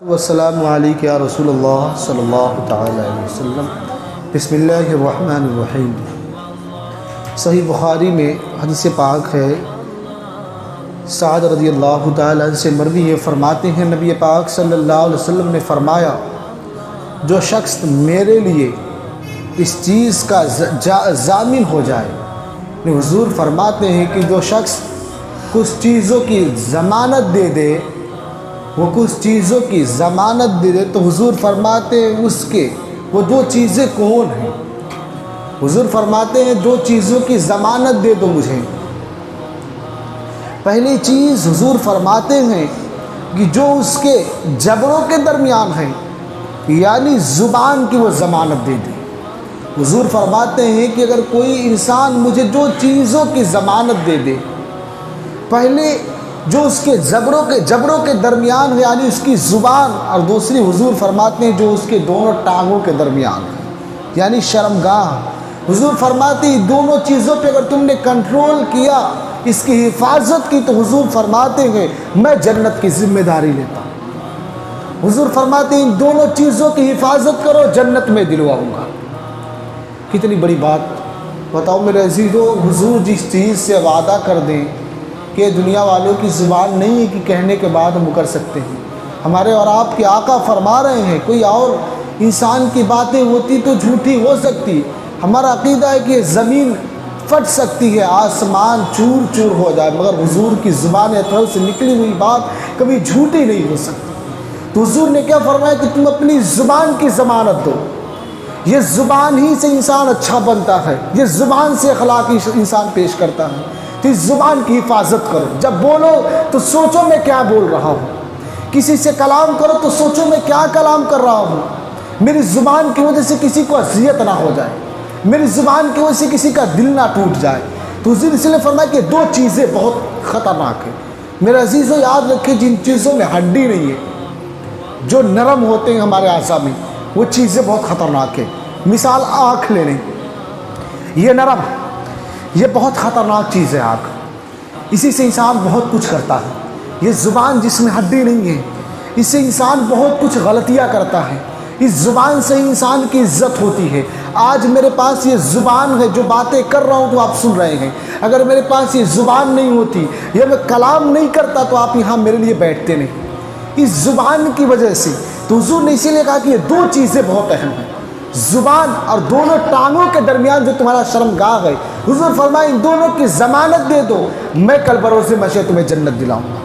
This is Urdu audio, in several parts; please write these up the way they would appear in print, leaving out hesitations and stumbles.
والسلام علیک یا رسول اللہ صلی اللہ تعالی علیہ وسلم۔ بسم اللہ الرحمن الرحیم۔ صحیح بخاری میں حدیث پاک ہے، سعد رضی اللہ تعالی عنہ سے مروی ہے، فرماتے ہیں نبی پاک صلی اللہ علیہ وسلم نے فرمایا، جو شخص میرے لیے اس چیز کا ضامن ہو جائے، حضور فرماتے ہیں کہ جو شخص کچھ چیزوں کی ضمانت دے دے، وہ کچھ چیزوں کی ضمانت دے دے تو حضور فرماتے ہیں اس کے وہ دو چیزیں کون ہیں؟ حضور فرماتے ہیں دو چیزوں کی ضمانت دے دو مجھے۔ پہلی چیز حضور فرماتے ہیں کہ جو اس کے جبروں کے درمیان ہے، یعنی زبان کی وہ ضمانت دے دے۔ حضور فرماتے ہیں کہ اگر کوئی انسان مجھے دو چیزوں کی ضمانت دے دے، پہلے جو اس کے جبروں کے درمیان ہے یعنی اس کی زبان، اور دوسری حضور فرماتے ہیں جو اس کے دونوں ٹانگوں کے درمیان ہے یعنی شرمگاہ۔ حضور فرماتے ہیں دونوں چیزوں پہ اگر تم نے کنٹرول کیا، اس کی حفاظت کی، تو حضور فرماتے ہیں میں جنت کی ذمہ داری لیتا ہوں۔ حضور فرماتے ہیں ان دونوں چیزوں کی حفاظت کرو، جنت میں دلواؤں گا۔ کتنی بڑی بات بتاؤ میرے عزیزو، حضور جس چیز سے وعدہ کر دیں کہ دنیا والوں کی زبان نہیں ہے کہ کہنے کے بعد ہم کر سکتے ہیں، ہمارے اور آپ کے آقا فرما رہے ہیں کوئی اور انسان کی باتیں ہوتی تو جھوٹی ہو سکتی، ہمارا عقیدہ ہے کہ زمین پھٹ سکتی ہے، آسمان چور چور ہو جائے، مگر حضور کی زبان اطہر سے نکلی ہوئی بات کبھی جھوٹی نہیں ہو سکتی۔ تو حضور نے کیا فرمایا کہ تم اپنی زبان کی ضمانت دو، یہ زبان ہی سے انسان اچھا بنتا ہے، یہ زبان سے اخلاقی انسان پیش کرتا ہے، تو اس زبان کی حفاظت کرو۔ جب بولو تو سوچو میں کیا بول رہا ہوں، کسی سے کلام کرو تو سوچو میں کیا کلام کر رہا ہوں، میری زبان کی وجہ سے کسی کو اذیت نہ ہو جائے، میری زبان کی وجہ سے کسی کا دل نہ ٹوٹ جائے۔ تو حضور اس لیے فرمایا کہ دو چیزیں بہت خطرناک ہیں میرے عزیزو، یاد رکھیں جن چیزوں میں ہڈی نہیں ہے، جو نرم ہوتے ہیں ہمارے اعضاء میں، وہ چیزیں بہت خطرناک ہیں۔ مثال آنکھ لے لیں، یہ نرم، یہ بہت خطرناک چیز ہے آنکھ، اسی سے انسان بہت کچھ کرتا ہے۔ یہ زبان جس میں ہڈی نہیں ہے، اس سے انسان بہت کچھ غلطیاں کرتا ہے، اس زبان سے انسان کی عزت ہوتی ہے۔ آج میرے پاس یہ زبان ہے، جو باتیں کر رہا ہوں تو آپ سن رہے ہیں، اگر میرے پاس یہ زبان نہیں ہوتی یا میں کلام نہیں کرتا تو آپ یہاں میرے لیے بیٹھتے نہیں، اس زبان کی وجہ سے۔ تو حضور نے اسی لیے کہا کہ یہ دو چیزیں بہت اہم ہیں، زبان اور دونوں ٹانگوں کے درمیان جو تمہارا شرمگاہ ہے، حضور فرمائے ان دونوں کی ضمانت دے دو، میں کل بروز محشر تمہیں جنت دلاؤں گا۔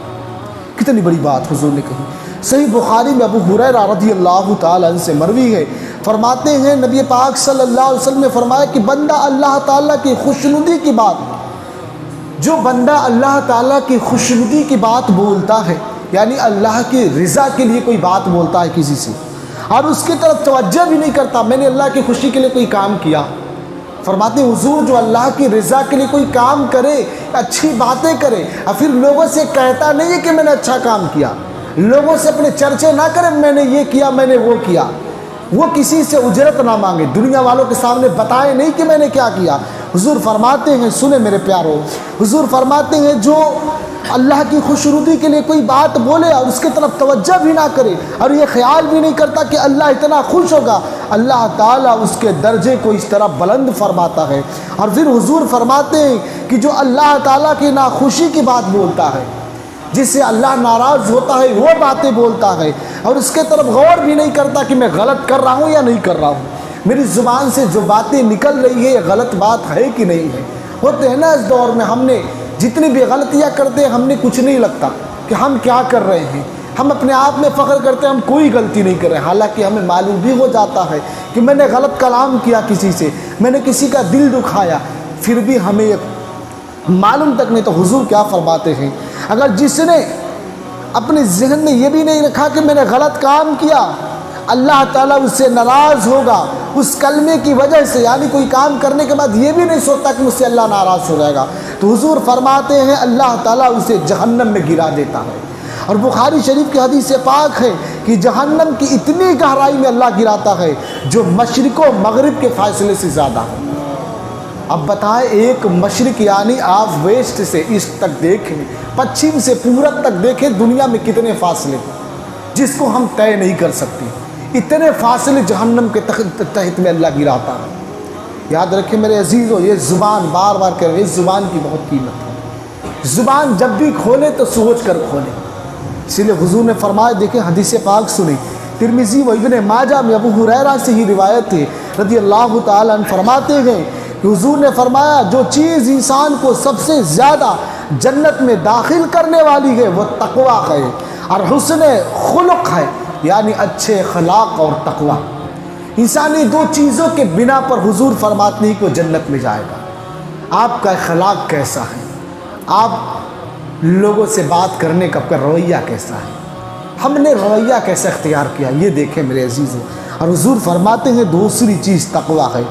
کتنی بڑی بات حضور نے کہی۔ صحیح بخاری میں ابو ہریرہ رضی اللہ تعالی عنہ سے مروی ہے، فرماتے ہیں نبی پاک صلی اللہ علیہ وسلم نے فرمایا کہ بندہ اللہ تعالیٰ کی خوشنودی کی بات، جو بندہ اللہ تعالیٰ کی خوشنودی کی بات بولتا ہے، یعنی اللہ کی رضا کے لیے کوئی بات بولتا ہے کسی سے اور اس کی طرف توجہ بھی نہیں کرتا، میں نے اللہ کی خوشی کے لیے کوئی کام کیا، فرماتے ہیں حضور جو اللہ کی رضا کے لیے کوئی کام کرے، اچھی باتیں کرے، اور پھر لوگوں سے کہتا نہیں ہے کہ میں نے اچھا کام کیا، لوگوں سے اپنے چرچے نہ کرے میں نے یہ کیا میں نے وہ کیا، وہ کسی سے اجرت نہ مانگے، دنیا والوں کے سامنے بتائے نہیں کہ میں نے کیا کیا۔ حضور فرماتے ہیں، سنیں میرے پیارو، حضور فرماتے ہیں جو اللہ کی خوشنودی کے لیے کوئی بات بولے اور اس کی طرف توجہ بھی نہ کرے اور یہ خیال بھی نہیں کرتا کہ اللہ اتنا خوش ہوگا، اللہ تعالیٰ اس کے درجے کو اس طرح بلند فرماتا ہے۔ اور پھر حضور فرماتے ہیں کہ جو اللہ تعالیٰ کی ناخوشی کی بات بولتا ہے، جس سے اللہ ناراض ہوتا ہے، وہ باتیں بولتا ہے اور اس کے طرف غور بھی نہیں کرتا کہ میں غلط کر رہا ہوں یا نہیں کر رہا ہوں، میری زبان سے جو باتیں نکل رہی ہے یہ غلط بات ہے کہ نہیں ہے۔ ہوتے ہیں نا اس دور میں ہم نے جتنی بھی غلطیاں کرتے ہیں، ہم نے کچھ نہیں لگتا کہ ہم کیا کر رہے ہیں، ہم اپنے آپ میں فخر کرتے ہیں ہم کوئی غلطی نہیں کر رہے، حالانکہ ہمیں معلوم بھی ہو جاتا ہے کہ میں نے غلط کلام کیا کسی سے، میں نے کسی کا دل دکھایا، پھر بھی ہمیں معلوم تک نہیں۔ تو حضور کیا فرماتے ہیں، اگر جس نے اپنے ذہن میں یہ بھی نہیں رکھا کہ میں نے غلط کام کیا، اللہ تعالیٰ اس سے ناراض ہوگا اس کلمے کی وجہ سے، یعنی کوئی کام کرنے کے بعد یہ بھی نہیں سوچتا کہ مجھ سے اللہ ناراض ہو جائے گا، تو حضور فرماتے ہیں اللہ تعالیٰ اسے جہنم میں گرا دیتا ہے۔ اور بخاری شریف کی حدیث پاک ہے کہ جہنم کی اتنی گہرائی میں اللہ گراتا ہے جو مشرق و مغرب کے فاصلے سے زیادہ ہے۔ اب بتائیں ایک مشرق یعنی آپ ویسٹ سے ایسٹ تک دیکھیں، پچھم سے پورب تک دیکھیں، دنیا میں کتنے فاصلے ہیں، جس کو ہم طے نہیں کر سکتے. اتنے فاصلے جہنم کے تحت میں اللہ گراتا ہے. یاد رکھیں میرے عزیزو، یہ زبان بار بار کہہ رہے ہیں، اس زبان کی بہت قیمت ہے. زبان جب بھی کھولے تو سوچ کر کھولے. اسی لیے حضور نے فرمایا، دیکھیں حدیث پاک سنیں، ترمذی و ابن ماجہ میں ابو ہریرہ سے ہی روایت ہے رضی اللہ تعالیٰ عنہ، فرماتے ہیں کہ حضور نے فرمایا جو چیز انسان کو سب سے زیادہ جنت میں داخل کرنے والی ہے وہ تقویٰ ہے اور حسن خلق ہے، یعنی اچھے اخلاق اور تقویٰ. انسانی دو چیزوں کے بنا پر حضور فرماتے ہیں کہ وہ جنت میں جائے گا. آپ کا اخلاق کیسا ہے، آپ لوگوں سے بات کرنے کا آپ کا رویہ کیسا ہے، ہم نے رویہ کیسا اختیار کیا، یہ دیکھیں میرے عزیزوں. اور حضور فرماتے ہیں دوسری چیز تقویٰ ہے.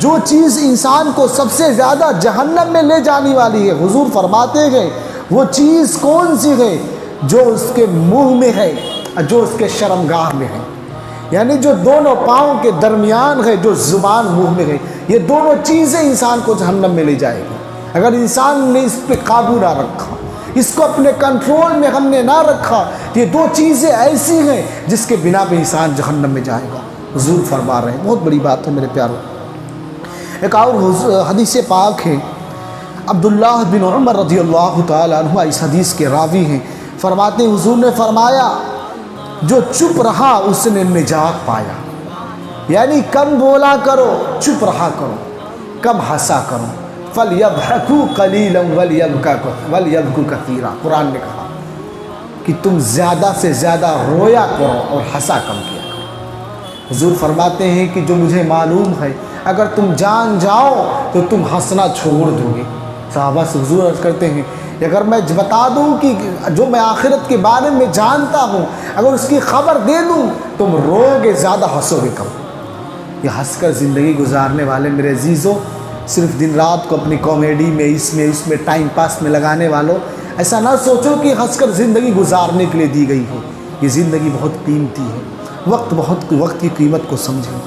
جو چیز انسان کو سب سے زیادہ جہنم میں لے جانے والی ہے، حضور فرماتے ہیں وہ چیز کون سی ہے؟ جو اس کے منہ میں ہے اور جو اس کے شرمگاہ میں ہے، یعنی جو دونوں پاؤں کے درمیان ہے، جو زبان منہ میں ہے. یہ دونوں چیزیں انسان کو جہنم میں لے جائے گی. اگر انسان نے اس پہ قابو نہ رکھا، اس کو اپنے کنٹرول میں ہم نے نہ رکھا، یہ دو چیزیں ایسی ہیں جس کے بنا پہ انسان جہنم میں جائے گا. حضور فرما رہے ہیں، بہت بڑی بات ہے میرے پیاروں. ایک اور حدیث پاک ہے، عبداللہ بن عمر رضی اللہ تعالیٰ عنہ اس حدیث کے راوی ہیں، فرماتے ہیں حضور نے فرمایا جو چپ رہا اس نے نجات پایا. یعنی کم بولا کرو، چپ رہا کرو، کم ہنسا کرو. فَلْيَضْحَكُوا قَلِيلًا وَلْيَبْكُوا كَثِيرًا. قرآن نے کہا کہ تم زیادہ سے زیادہ رویا کرو اور ہنسا کم کیا کرو. حضور فرماتے ہیں کہ جو مجھے معلوم ہے اگر تم جان جاؤ تو تم ہنسنا چھوڑ دو گے. صحابہ سے حضور عرض کرتے ہیں اگر میں بتا دوں کہ جو میں آخرت کے بارے میں جانتا ہوں، اگر اس کی خبر دے دوں، تم رو گے زیادہ، ہنسو گے کم. یہ ہنس کر زندگی گزارنے والے میرے عزیزوں، صرف دن رات کو اپنی کامیڈی میں اس میں ٹائم پاس میں لگانے والوں، ایسا نہ سوچو کہ ہنس کر زندگی گزارنے کے لیے دی گئی ہو. یہ زندگی بہت قیمتی ہے، وقت کی قیمت کو سمجھیں.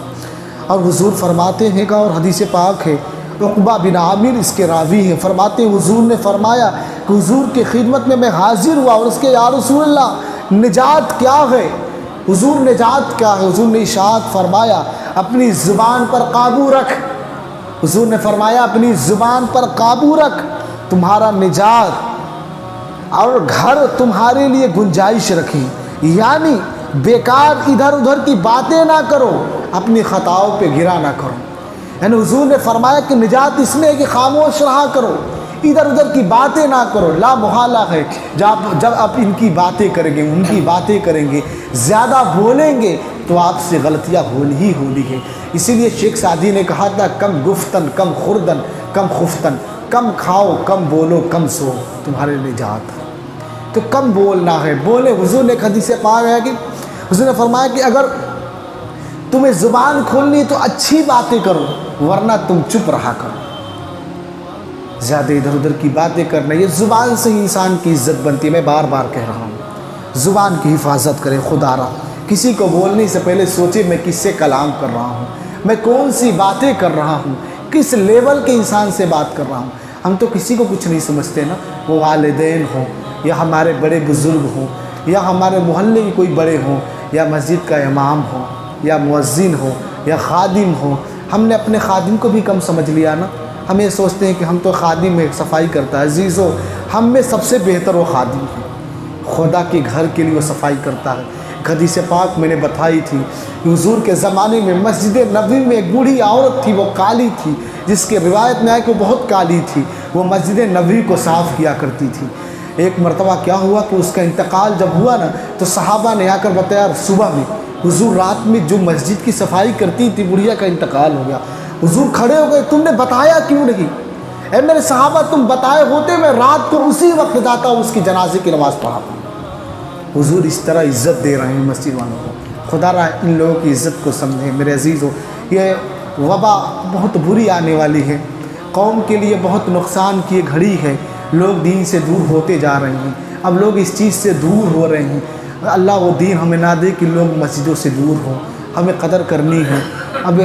اور حضور فرماتے ہیں کہ اور حدیث پاک ہے، عقبہ بن عامر اس کے راوی ہیں، فرماتے ہیں حضور نے فرمایا کہ حضور کی خدمت میں حاضر ہوا اور اس کے یا رسول اللہ نجات کیا ہے؟ حضور نجات کیا ہے؟ حضور نے ارشاد فرمایا اپنی زبان پر قابو رکھ. حضور نے فرمایا اپنی زبان پر قابو رکھ، تمہارا نجات، اور گھر تمہارے لیے گنجائش رکھیں. یعنی بیکار ادھر ادھر کی باتیں نہ کرو، اپنی خطاؤں پہ گرا نہ کرو. یعنی حضور نے فرمایا کہ نجات اس میں ہے کہ خاموش رہا کرو، ادھر ادھر کی باتیں نہ کرو. لا محالہ ہے جب آپ ان کی باتیں کریں گے، ان کی باتیں کریں گے، زیادہ بولیں گے تو آپ سے غلطیاں ہونی ہے. اسی لیے شیخ سعدی نے کہا تھا کم گفتن کم خوردن کم خفتن، کم کھاؤ کم بولو کم سو، تمہارے نجات ہے. تو کم بولنا ہے، بولے. حضور نے ایک حدیث سے پایا ہے کہ حضور نے فرمایا کہ اگر تمہیں زبان کھولنی تو اچھی باتیں کرو، ورنہ تم چپ رہا کرو. زیادہ ادھر ادھر کی باتیں کرنا، یہ زبان سے ہی انسان کی عزت بنتی ہے. میں بار بار کہہ رہا ہوں زبان کی حفاظت کریں. خدا را کسی کو بولنے سے پہلے سوچے میں کس سے کلام کر رہا ہوں، میں کون سی باتیں کر رہا ہوں، کس لیول کے انسان سے بات کر رہا ہوں. ہم تو کسی کو کچھ نہیں سمجھتے نا، وہ والدین ہوں یا ہمارے بڑے بزرگ ہوں یا ہمارے محلے کے کوئی بڑے ہوں یا مسجد کا امام ہو یا مؤذن ہو یا خادم ہو. ہم نے اپنے خادم کو بھی کم سمجھ لیا نا. ہم یہ سوچتے ہیں کہ ہم تو خادم ہے، صفائی کرتا ہے. عزیزو ہم میں سب سے بہتر وہ خادم ہے، خدا کے گھر کے لیے وہ صفائی کرتا ہے. حدیث پاک میں نے بتائی تھی کہ حضور کے زمانے میں مسجد نبوی میں ایک بوڑھی عورت تھی، وہ کالی تھی، جس کے روایت میں آئے کہ وہ بہت کالی تھی. وہ مسجد نبوی کو صاف کیا کرتی تھی. ایک مرتبہ کیا ہوا کہ اس کا انتقال جب ہوا نا تو صحابہ نے آ کر بتایا صبح میں حضور رات میں جو مسجد کی صفائی کرتی تھی بڑھیا کا انتقال ہو گیا. حضور کھڑے ہو گئے، تم نے بتایا کیوں نہیں؟ اے میرے صحابہ تم بتائے ہوتے میں رات کو اسی وقت جاتا ہوں، اس کی جنازے کی نماز پڑھاتا ہوں. حضور اس طرح عزت دے رہے ہیں مسجد والوں کو. خدا را ان لوگوں کی عزت کو سمجھیں میرے عزیزو. یہ وبا بہت بری آنے والی ہے، قوم کے لیے بہت نقصان کی گھڑی ہے. لوگ دین سے دور ہوتے جا رہے ہیں، اب لوگ اس چیز سے دور ہو رہے ہیں. اللہ وہ دین ہمیں نہ دے کہ لوگ مسجدوں سے دور ہوں. ہمیں قدر کرنی ہے. اب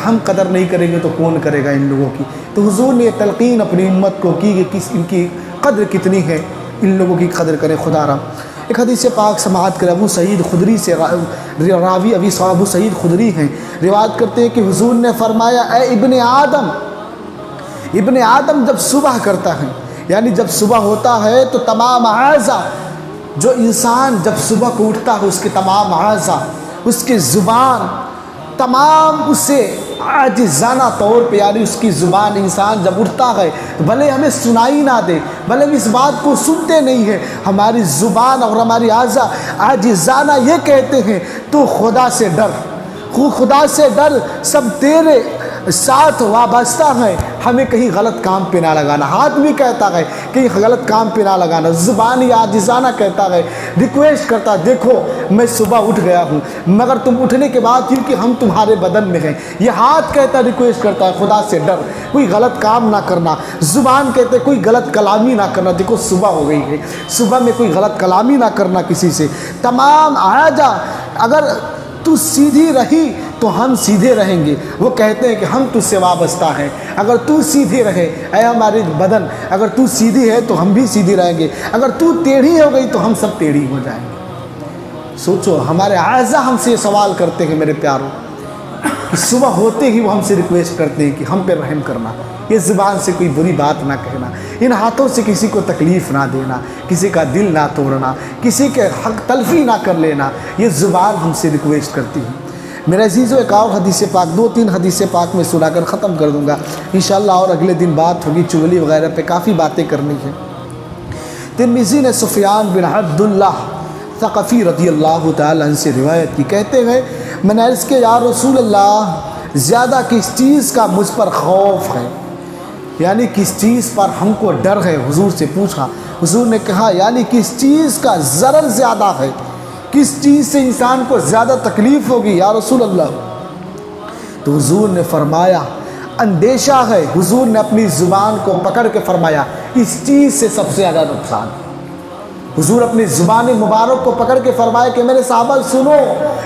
ہم قدر نہیں کریں گے تو کون کرے گا ان لوگوں کی؟ تو حضور نے تلقین اپنی امت کو کی کہ ان کی قدر کتنی ہے، ان لوگوں کی قدر کرے. خدا را ایک حدیث پاک سماعت کرے ابو سعید خدری سے، راوی ابو سعید خدری ہیں، روایت کرتے ہیں کہ حضور نے فرمایا اے ابن آدم جب صبح کرتا ہے، یعنی جب صبح ہوتا ہے تو تمام اعضاء، جو انسان جب صبح کو اٹھتا ہے اس کے تمام اعضاء، اس کی زبان تمام اسے عاجزانہ طور پہ، یعنی اس کی زبان انسان جب اٹھتا ہے بھلے ہمیں سنائی نہ دے، بھلے ہم اس بات کو سنتے نہیں ہیں، ہماری زبان اور ہماری اعضاء عاجزانہ یہ کہتے ہیں تو خدا سے ڈر، خدا سے ڈر، سب تیرے ساتھ وابستہ ہے، ہمیں کہیں غلط کام پہ نہ لگانا۔ ہاتھ بھی کہتا ہے کہیں غلط کام پہ نہ لگانا، زبان ہی عاجزانہ کہتا ہے، ریکویسٹ کرتا ہے دیکھو میں صبح اٹھ گیا ہوں مگر تم اٹھنے کے بعد کیونکہ ہم تمہارے بدن میں ہیں، یہ ہاتھ کہتا ہے، ریکویسٹ کرتا ہے خدا سے ڈر، کوئی غلط کام نہ کرنا، زبان کہتے کوئی غلط کلامی نہ کرنا، دیکھو صبح ہو گئی ہے، صبح میں کوئی غلط کلامی نہ کرنا کسی سے، تمام اعضاء اگر تو سیدھی رہی تو ہم سیدھے رہیں گے، وہ کہتے ہیں کہ ہم تجھ سے وابستہ ہیں، اگر تو سیدھی رہے اے ہماری بدن، اگر تو سیدھی ہے تو ہم بھی سیدھی رہیں گے، اگر تو ٹیڑھی ہو گئی تو ہم سب ٹیڑھی ہو جائیں گے۔ سوچو ہمارے اعضاء ہم سے یہ سوال کرتے ہیں میرے پیاروں، کہ صبح ہوتے ہی وہ ہم سے ریکویسٹ کرتے ہیں کہ ہم پہ رحم کرنا، یہ زبان سے کوئی بری بات نہ کہنا، ان ہاتھوں سے کسی کو تکلیف نہ دینا، کسی کا دل نہ توڑنا، کسی کے حق تلفی نہ کر لینا، یہ زبان ہم سے ریکویسٹ کرتی ہے۔ میرے عزیزو ایک اور حدیث پاک، 2-3 حدیث پاک میں سنا کر ختم کر دوں گا انشاءاللہ، اور اگلے دن بات ہوگی چغلی وغیرہ پہ، کافی باتیں کرنی ہیں۔ ترمذی نے سفیان بن عبداللہ ثقفی رضی اللہ تعالیٰ عنہ سے روایت کی، کہتے ہیں میں نے عرض کیا یا رسول اللہ زیادہ کس چیز کا مجھ پر خوف ہے، یعنی کس چیز پر ہم کو ڈر ہے، حضور سے پوچھا، حضور نے کہا یعنی کس چیز کا ضرر زیادہ ہے، کس چیز سے انسان کو زیادہ تکلیف ہوگی یا رسول اللہ؟ تو حضور نے فرمایا اندیشہ ہے، حضور نے اپنی زبان کو پکڑ کے فرمایا اس چیز سے سب سے زیادہ نقصان۔ حضور اپنی زبان مبارک کو پکڑ کے فرمایا کہ میرے صحابہ سنو،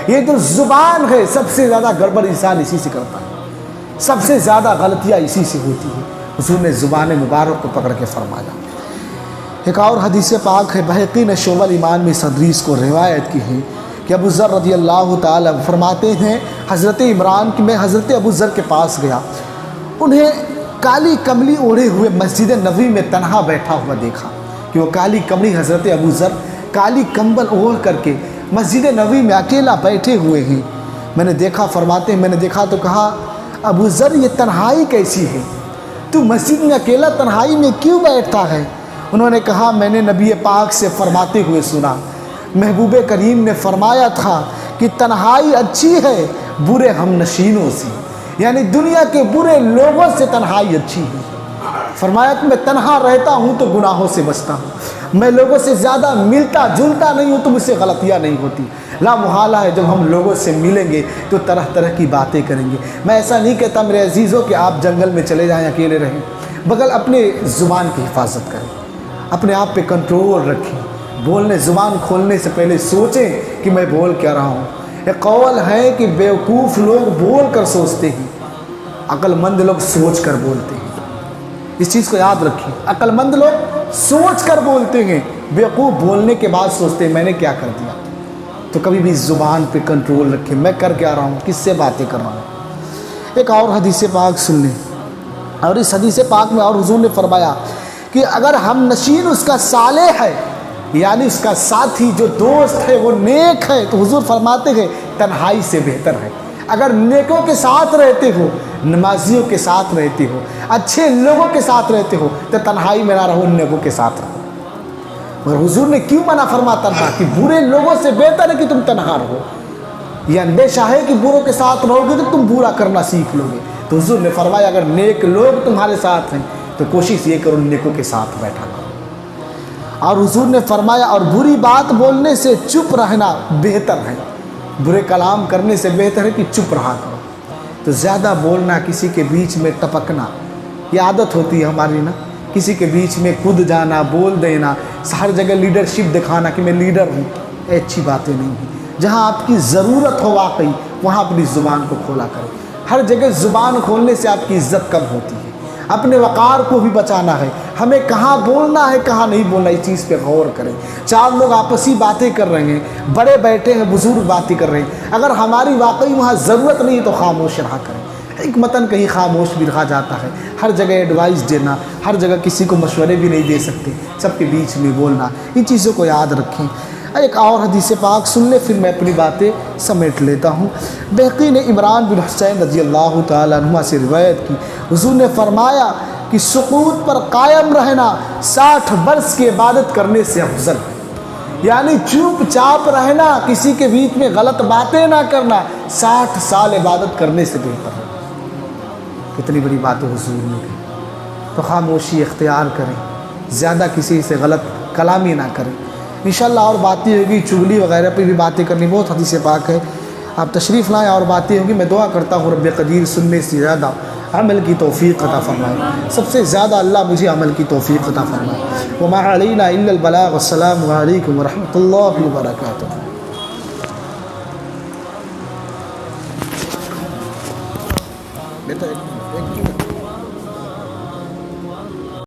یہ جو زبان ہے سب سے زیادہ گڑبڑ انسان اسی سے کرتا ہے، سب سے زیادہ غلطیاں اسی سے ہوتی ہے۔ حضور نے زبان مبارک کو پکڑ کے فرمایا۔ ایک اور حدیث پاک ہے، بہقی نے شعب الایمان میں صدریس کو روایت کی ہے کہ ابو ذر رضی اللہ تعالیٰ فرماتے ہیں حضرت عمران کہ میں حضرت ابو ذر کے پاس گیا، انہیں کالی کملی اوڑھے ہوئے مسجد نبوی میں تنہا بیٹھا ہوا دیکھا، کہ وہ کالی کملی حضرت ابو ذر کالی کمبل اوڑھ کر کے مسجد نبوی میں اکیلا بیٹھے ہوئے ہیں۔ میں نے دیکھا، فرماتے ہیں میں نے دیکھا تو کہا ابو ذر یہ تنہائی کیسی ہے، تو مسجد میں اکیلا تنہائی میں کیوں بیٹھتا ہے؟ انہوں نے کہا میں نے نبی پاک سے فرماتے ہوئے سنا، محبوب کریم نے فرمایا تھا کہ تنہائی اچھی ہے برے ہم نشینوں سے، یعنی دنیا کے برے لوگوں سے تنہائی اچھی ہے۔ فرمایا کہ میں تنہا رہتا ہوں تو گناہوں سے بچتا ہوں، میں لوگوں سے زیادہ ملتا جلتا نہیں ہوں تو مجھ سے غلطیاں نہیں ہوتی۔ لا محالہ ہے جب ہم لوگوں سے ملیں گے تو طرح طرح کی باتیں کریں گے۔ میں ایسا نہیں کہتا میرے عزیزوں کہ آپ جنگل میں چلے جائیں اکیلے رہیں، بغل اپنے زبان کی حفاظت کریں، اپنے آپ پہ کنٹرول رکھیں، بولنے زبان کھولنے سے پہلے سوچیں کہ میں بول کیا رہا ہوں۔ ایک قول ہے کہ بیوقوف لوگ بول کر سوچتے ہیں، عقل مند لوگ سوچ کر بولتے ہیں، اس چیز کو یاد رکھیں، عقل مند لوگ سوچ کر بولتے ہیں، بیوقوف بولنے کے بعد سوچتے ہیں میں نے کیا کر دیا۔ تو کبھی بھی زبان پہ کنٹرول رکھیں، میں کر کیا رہا ہوں، کس سے باتیں کر رہا ہوں۔ ایک اور حدیث پاک سن لیں، اور اس حدیث پاک میں اور حضور نے فرمایا کہ اگر ہم نشین اس کا صالح ہے، یعنی اس کا ساتھی جو دوست ہے وہ نیک ہے، تو حضور فرماتے ہیں تنہائی سے بہتر ہے۔ اگر نیکوں کے ساتھ رہتے ہو، نمازیوں کے ساتھ رہتے ہو، اچھے لوگوں کے ساتھ رہتے ہو تو تنہائی میں نہ رہو، نیکوں کے ساتھ رہو۔ اور حضور نے کیوں منع فرماتا تھا کہ برے لوگوں سے بہتر ہے کہ تم تنہا رہو، یہ اندیشہ ہے کہ بروں کے ساتھ رہو گے تو تم برا کرنا سیکھ لو گے۔ تو حضور نے فرمایا اگر نیک لوگ تمہارے ساتھ ہیں تو کوشش یہ کرو نیکوں کے ساتھ بیٹھا کرو۔ اور حضور نے فرمایا اور بری بات بولنے سے چپ رہنا بہتر ہے، برے کلام کرنے سے بہتر ہے کہ چپ رہا کرو۔ تو زیادہ بولنا، کسی کے بیچ میں ٹپکنا، یہ عادت ہوتی ہے ہماری نا، کسی کے بیچ میں کود جانا، بول دینا، ہر جگہ لیڈرشپ دکھانا کہ میں لیڈر ہوں، اچھی باتیں نہیں ہیں۔ جہاں آپ کی ضرورت ہو واقعی وہاں اپنی زبان کو کھولا کریں، ہر جگہ زبان کھولنے سے آپ کی عزت کم ہوتی ہے، اپنے وقار کو بھی بچانا ہے، ہمیں کہاں بولنا ہے کہاں نہیں بولنا، اس چیز پہ غور کریں۔ چار لوگ آپسی باتیں کر رہے ہیں، بڑے بیٹھے ہیں، بزرگ باتیں کر رہے ہیں، اگر ہماری واقعی وہاں ضرورت نہیں ہے تو خاموش رہا کریں۔ حکمتاً کہیں خاموش بھی رہا جاتا ہے، ہر جگہ ایڈوائس دینا، ہر جگہ کسی کو مشورے بھی نہیں دے سکتے، سب کے بیچ میں بولنا، ان چیزوں کو یاد رکھیں۔ ایک اور حدیث پاک سن لے، پھر میں اپنی باتیں سمیٹ لیتا ہوں۔ بہقی نے عمران بن حسین رضی اللہ تعالیٰ عنہ سے روایت کی، حضور نے فرمایا کہ سکوت پر قائم رہنا 60 برس کی عبادت کرنے سے افضل ہے، یعنی چوپ چاپ رہنا، کسی کے بیچ میں غلط باتیں نہ کرنا 60 سال عبادت کرنے سے بہتر ہے۔ کتنی بڑی بات حضور نے کی، تو خاموشی اختیار کریں، زیادہ کسی سے غلط کلامی نہ کریں۔ انشاءاللہ اور باتیں ہوگی، چغلی وغیرہ پہ بھی باتیں کرنی، بہت حدیث پاک ہے، آپ تشریف لائیں اور باتیں ہوگی۔ میں دعا کرتا ہوں رب قدیر سننے سے زیادہ عمل کی توفیق عطا فرمائے، سب سے زیادہ اللہ مجھے عمل کی توفیق عطا فرمائے۔ وما علینا الا البلاغ، السلام علیکم ورحمۃ اللہ وبرکاتہ۔ بیٹا ایک